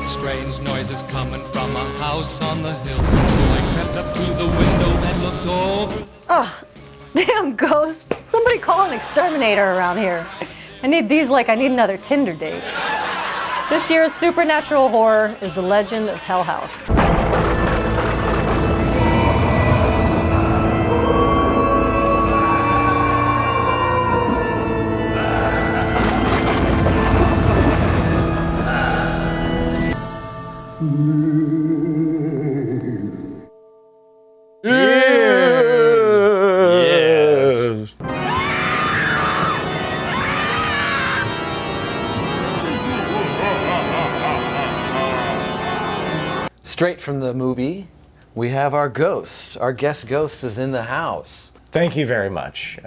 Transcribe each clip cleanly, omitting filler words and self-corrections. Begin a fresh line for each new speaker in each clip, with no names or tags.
heard strange noises coming from a house on the hill. So I crept up to the window and looked over.
Oh, damn ghost. Somebody call an exterminator around here. I need these like I need another Tinder date. This year's supernatural horror is The Legend of Hell House.
Straight from the movie, we have our ghost. Our guest ghost is in the house.
Thank you very much.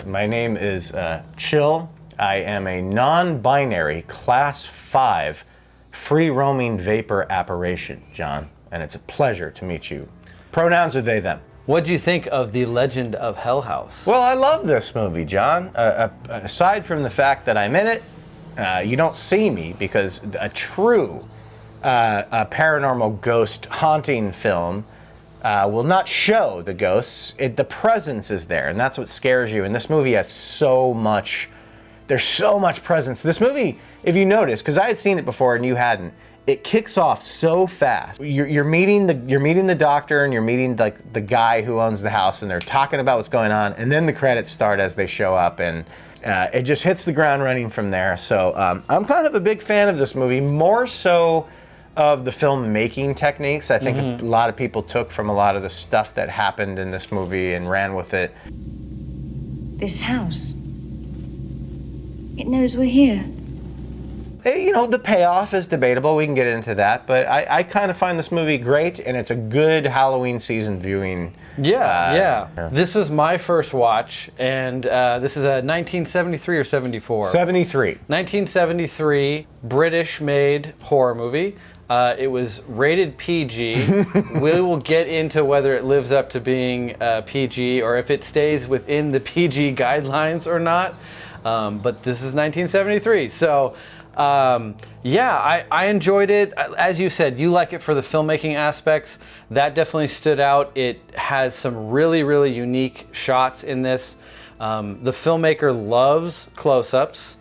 My name is Chill. I am a non-binary Class 5 free-roaming vapor apparition, John, and it's a pleasure to meet you. Pronouns are they, them.
What do you think of The Legend of Hell House?
Well, I love this movie, John. Aside from the fact that I'm in it, you don't see me because a true a paranormal ghost haunting film will not show the ghosts. The presence is there, and that's what scares you. And this movie has so much, there's so much presence. This movie, if you notice, because I had seen it before and you hadn't, it kicks off so fast. You're meeting the doctor and you're meeting like the guy who owns the house, and they're talking about what's going on, and then the credits start as they show up, and it just hits the ground running from there. So I'm kind of a big fan of this movie, more so of the filmmaking techniques. I think a lot of people took from a lot of the stuff that happened in this movie and ran with it.
This house, it knows we're here.
You know, the payoff is debatable. We can get into that, but I kind of find this movie great, and it's a good Halloween season viewing.
Yeah. This was my first watch, and this is a 1973 or 74?
73.
1973 British-made horror movie. It was rated PG. We will get into whether it lives up to being PG or if it stays within the PG guidelines or not. But this is 1973, so. I enjoyed it. As you said, you like it for the filmmaking aspects. That definitely stood out. It has some really, really unique shots in this. The filmmaker loves close-ups.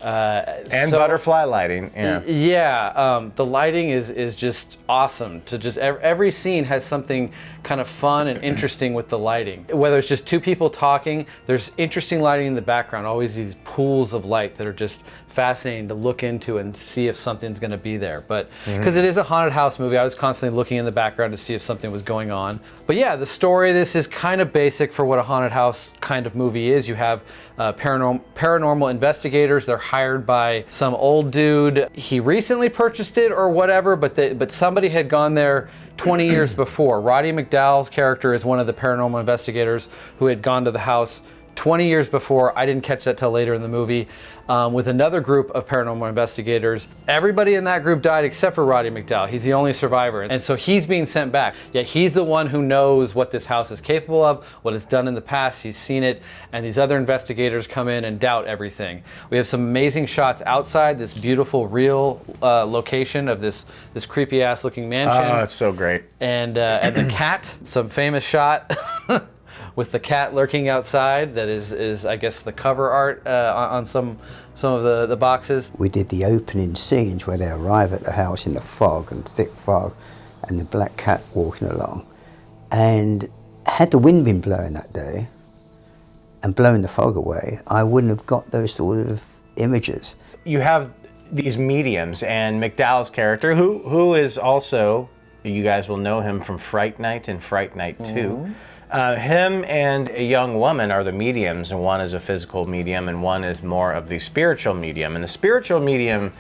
And butterfly lighting.
The lighting is just awesome. To just every scene has something kind of fun and interesting with the lighting. Whether it's just two people talking, there's interesting lighting in the background. Always these pools of light that are just fascinating to look into and see if something's going to be there. But because it is a haunted house movie, I was constantly looking in the background to see if something was going on. But yeah, the story of this is kind of basic for what a haunted house kind of movie is. You have paranormal investigators. They're hired by some old dude. He recently purchased it or whatever, but somebody had gone there 20 years before. Roddy McDowall's character is one of the paranormal investigators who had gone to the house 20 years before. I didn't catch that till later in the movie. With another group of paranormal investigators. Everybody in that group died except for Roddy McDowall. He's the only survivor. And so he's being sent back. Yet he's the one who knows what this house is capable of, what it's done in the past. He's seen it. And these other investigators come in and doubt everything. We have some amazing shots outside this beautiful, real location of this creepy ass looking mansion.
Oh, it's so great.
And the cat, some famous shot. With the cat lurking outside, that is I guess the cover art on some of the boxes.
We did the opening scenes where they arrive at the house in the fog and thick fog, and the black cat walking along. And had the wind been blowing that day and blowing the fog away, I wouldn't have got those sort of images.
You have these mediums, and McDowall's character, who is also, you guys will know him from Fright Night and Fright Night 2. Him and a young woman are the mediums, and one is a physical medium and one is more of the spiritual medium. And the spiritual medium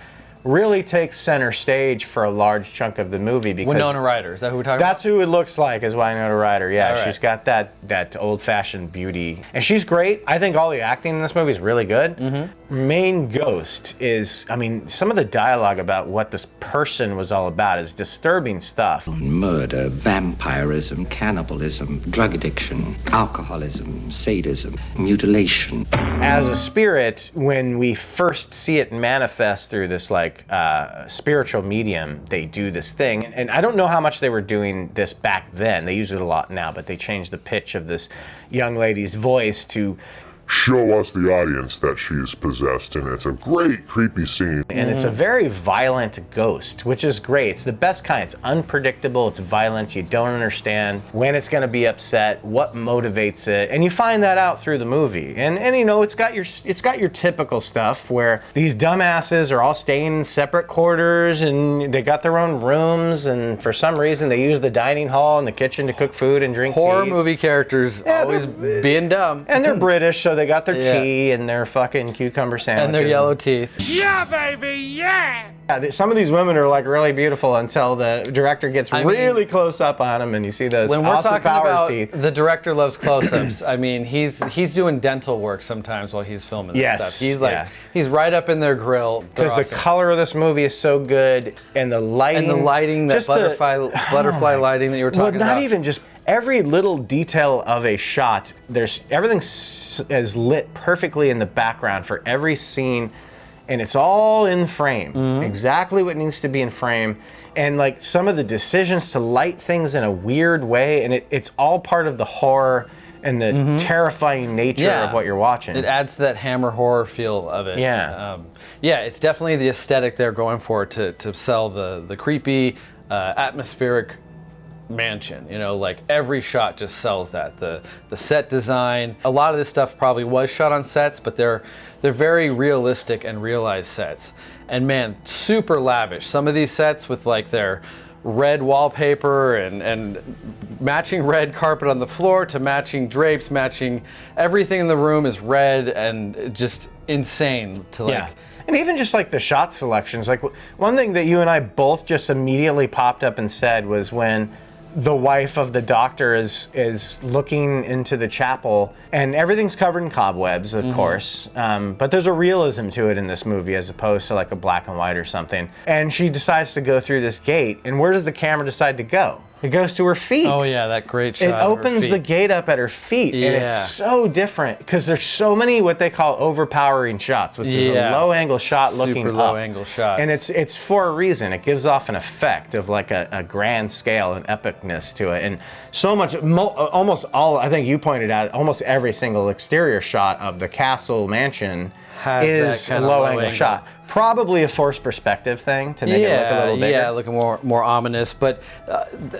really takes center stage for a large chunk of the movie because
Winona Ryder, is that who we're talking about?
That's who it looks like, is Winona Ryder. Yeah,
right.
She's got that old-fashioned beauty, and she's great. I think all the acting in this movie is really good. Main ghost is, I mean, some of the dialogue about what this person was all about is disturbing stuff.
Murder, vampirism, cannibalism, drug addiction, alcoholism, sadism, mutilation.
As a spirit, when we first see it manifest through this like like spiritual medium, they do this thing. And I don't know how much they were doing this back then. They use it a lot now, but they changed the pitch of this young lady's voice to
show us the audience that she is possessed, and it's a great creepy scene.
And it's a very violent ghost, which is great. It's the best kind. It's unpredictable, it's violent, you don't understand when it's gonna be upset, what motivates it, and you find that out through the movie. And you know, it's got your typical stuff where these dumbasses are all staying in separate quarters and they got their own rooms, and for some reason they use the dining hall and the kitchen to cook food and drink
Horror
tea.
movie characters always being dumb.
And they're British, so they got their tea and their fucking cucumber sandwiches.
And their yellow teeth.
Yeah, baby, yeah!
Some of these women are like really beautiful until the director gets really close up on them and you see those
when we're
Austin
talking
Powers
about
teeth.
the director loves close-ups. I mean, he's doing dental work sometimes while he's filming this stuff. He's like he's right up in their grill.
Because the color of this movie is so good and the lighting.
That butterfly lighting that you were talking about.
Not even just every little detail of a shot. Everything is lit perfectly in the background for every scene, and it's all in frame. Exactly what needs to be in frame. And like some of the decisions to light things in a weird way, and it's all part of the horror and the terrifying nature of what you're watching.
It adds to that Hammer horror feel of it.
Yeah.
It's definitely the aesthetic they're going for to sell the creepy, atmospheric mansion. You know, like every shot just sells that. The set design, a lot of this stuff probably was shot on sets, but they're very realistic and realized sets. And man, super lavish. Some of these sets with like their red wallpaper and matching red carpet on the floor to matching drapes, matching everything in the room is red and just insane to like.
And even just like the shot selections, like one thing that you and I both just immediately popped up and said was when the wife of the doctor is looking into the chapel and everything's covered in cobwebs, of course, but there's a realism to it in this movie as opposed to like a black and white or something. And she decides to go through this gate, and where does the camera decide to go? It goes to her feet.
Oh yeah, that great shot.
It opens the gate up at her feet, and it's so different because there's so many what they call overpowering shots, which is a low-angle shot looking up.
Super low-angle shot.
And it's for a reason. It gives off an effect of like a grand scale and epicness to it, and so much, almost all. I think you pointed out, almost every single exterior shot of the castle mansion is a low-angle shot. Probably a forced perspective thing to make it look a little bigger.
Yeah, looking more ominous. But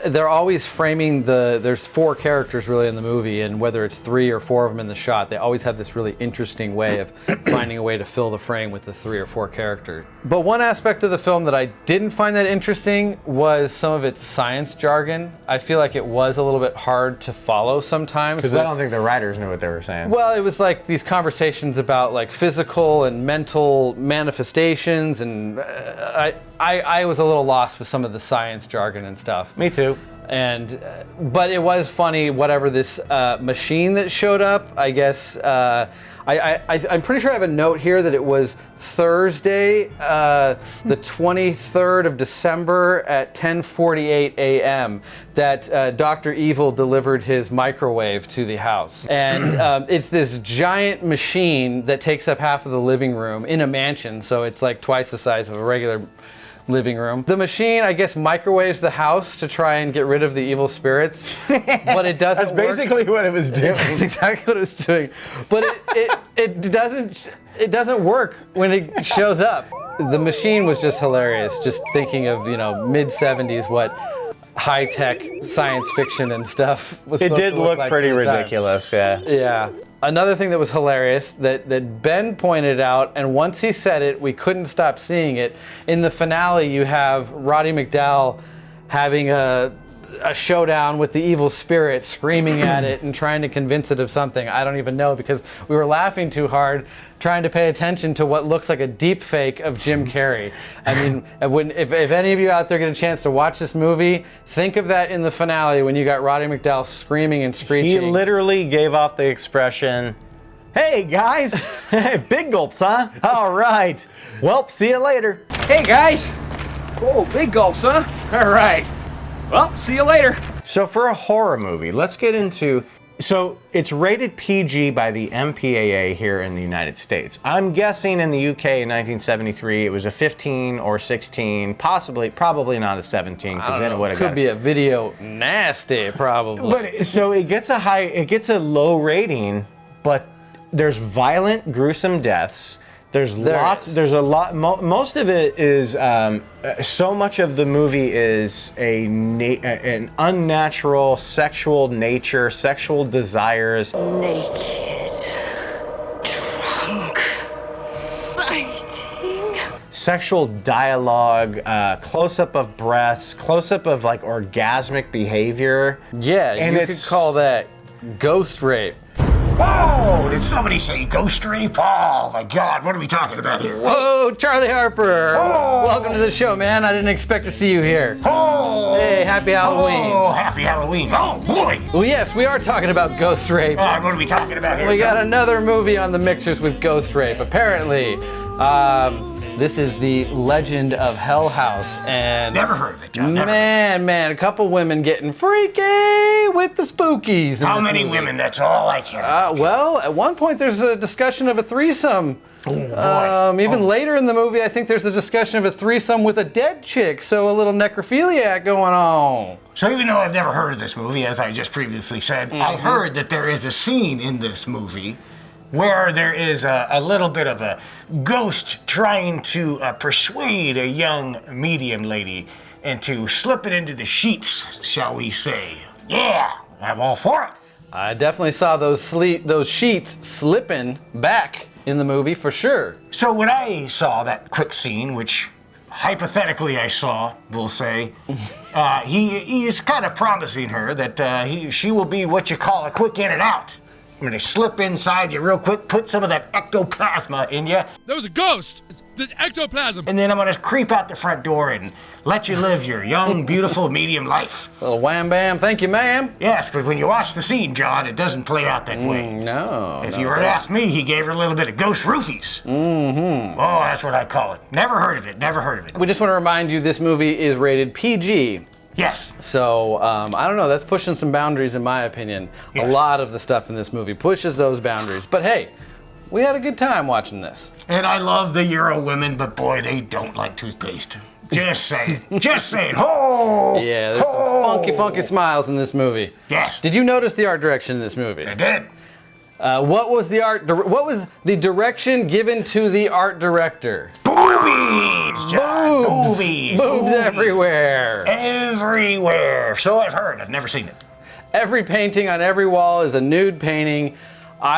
they're always framing there's 4 characters really in the movie, and whether it's 3 or 4 of them in the shot, they always have this really interesting way of finding a way to fill the frame with the 3 or 4 characters. But one aspect of the film that I didn't find that interesting was some of its science jargon. I feel like it was a little bit hard to follow sometimes.
Because I don't think the writers knew what they were saying.
Well, it was like these conversations about like physical and mental manifestations, and I was a little lost with some of the science jargon and stuff.
Me too.
And but it was funny. Whatever this machine that showed up, I guess. I'm pretty sure I have a note here that it was Thursday, the 23rd of December at 10:48 a.m. that Dr. Evil delivered his microwave to the house. And it's this giant machine that takes up half of the living room in a mansion, so it's like twice the size of a regular living room. The machine, I guess, microwaves the house to try and get rid of the evil spirits, but it doesn't
That's basically what it was doing.
That's exactly what it was doing. But it doesn't work when it shows up. The machine was just hilarious, just thinking of, mid-70s what high-tech science fiction and stuff was supposed to look like.
It did look pretty ridiculous, yeah.
Yeah. Another thing that was hilarious that Ben pointed out, and once he said it, we couldn't stop seeing it. In the finale, you have Roddy McDowall having a showdown with the evil spirit, screaming at it and trying to convince it of something. I don't even know, because we were laughing too hard trying to pay attention to what looks like a deep fake of Jim Carrey. I mean, if any of you out there get a chance to watch this movie, think of that in the finale when you got Roddy McDowall screaming and screeching.
He literally gave off the expression, "Hey guys, big gulps, huh? All right. Well, see you later."
Hey guys. Oh, big gulps, huh? All right. Well, see you later.
So for a horror movie, let's get into So it's rated PG by the MPAA here in the United States. I'm guessing in the UK in 1973 it was a 15 or 16, probably not a 17, because then it would have got
Could be a video nasty, probably.
But so it gets a low rating, but there's violent, gruesome deaths. There's a lot. Most of it is. So much of the movie is an unnatural sexual nature, sexual desires.
Naked, drunk, fighting.
Sexual dialogue, close-up of breasts, close-up of like orgasmic behavior.
Yeah,
and
you could call that ghost rape.
Whoa! Did somebody say ghost rape? Oh my God! What are we talking about here?
Whoa, Charlie Harper!
Oh.
Welcome to the show, man. I didn't expect to see you here.
Oh!
Hey, happy Halloween!
Oh, happy Halloween! Oh boy!
Well, yes, we are talking about ghost rape.
What are we talking about here?
We got another movie on the mixers with ghost rape. Apparently, this is the Legend of Hell House, and
Never heard of it, John. Never.
Man, a couple women getting freaky with the spookies.
How many women? That's all I care.
Well, at one point there's a discussion of a threesome.
Oh boy!
Even later in the movie, I think there's a discussion of a threesome with a dead chick, so a little necrophiliac going on.
So even though I've never heard of this movie, as I just previously said, I heard that there is a scene in this movie where there is a little bit of a ghost trying to persuade a young medium lady into slipping into the sheets, shall we say. Yeah, I'm all for it.
I definitely saw those sheets slipping back in the movie for sure.
So when I saw that quick scene, which hypothetically I saw, we'll say, he is kind of promising her that she will be what you call a quick in and out. I'm gonna slip inside you real quick, put some of that ectoplasma in you.
There was a ghost! There's ectoplasm!
And then I'm gonna creep out the front door and let you live your young, beautiful, medium life.
Little wham bam, thank you, ma'am.
Yes, but when you watch the scene, John, it doesn't play out that way.
No.
If you were to ask me, he gave her a little bit of ghost roofies. Mm-hmm. Oh, that's what I call it. Never heard of it, never heard of it.
We just want to remind you this movie is rated PG.
Yes.
So, I don't know, that's pushing some boundaries in my opinion.
Yes.
A lot of the stuff in this movie pushes those boundaries. But hey, we had a good time watching this.
And I love the Euro women, but boy, they don't like toothpaste. Just saying. Just saying. Oh!
Yeah, there's some funky smiles in this movie.
Yes.
Did you notice the art direction in this movie?
I did.
What was the direction given to the art director?
Boobies, John. Boobies.
Boobs everywhere.
Everywhere. So I've heard. I've never seen it.
Every painting on every wall is a nude painting.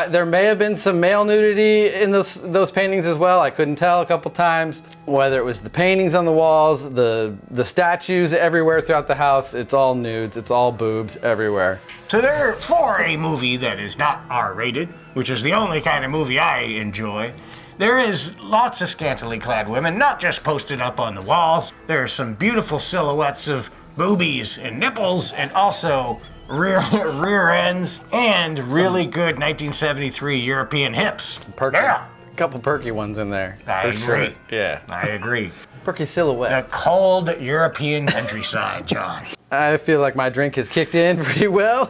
There may have been some male nudity in those paintings as well. I couldn't tell a couple times. Whether it was the paintings on the walls, the statues everywhere throughout the house, it's all nudes, it's all boobs everywhere.
So for a movie that is not R-rated, which is the only kind of movie I enjoy, there is lots of scantily clad women, not just posted up on the walls. There are some beautiful silhouettes of boobies and nipples, and also rear ends, and really good 1973 European hips.
Perky.
Yeah.
A couple perky ones in there.
I
for
agree.
Sure. Yeah.
I agree.
Perky silhouette.
The cold European countryside, John.
I feel like my drink has kicked in pretty well.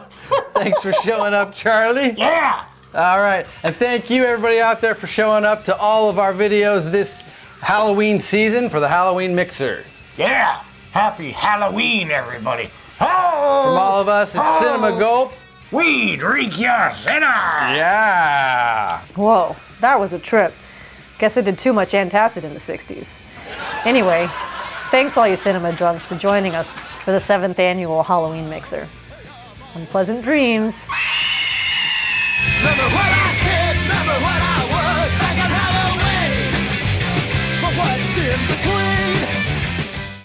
Thanks for showing up, Charlie.
Yeah!
All right, and thank you everybody out there for showing up to all of our videos this Halloween season for the Halloween Mixer.
Yeah! Happy Halloween, everybody. Oh!
From all of us, it's Cinema Gulp.
We drink your sinner!
Yeah!
Whoa, that was a trip. Guess I did too much antacid in the 60s. Anyway, thanks all you cinema drunks for joining us for the 7th annual Halloween Mixer. And pleasant dreams.
Let me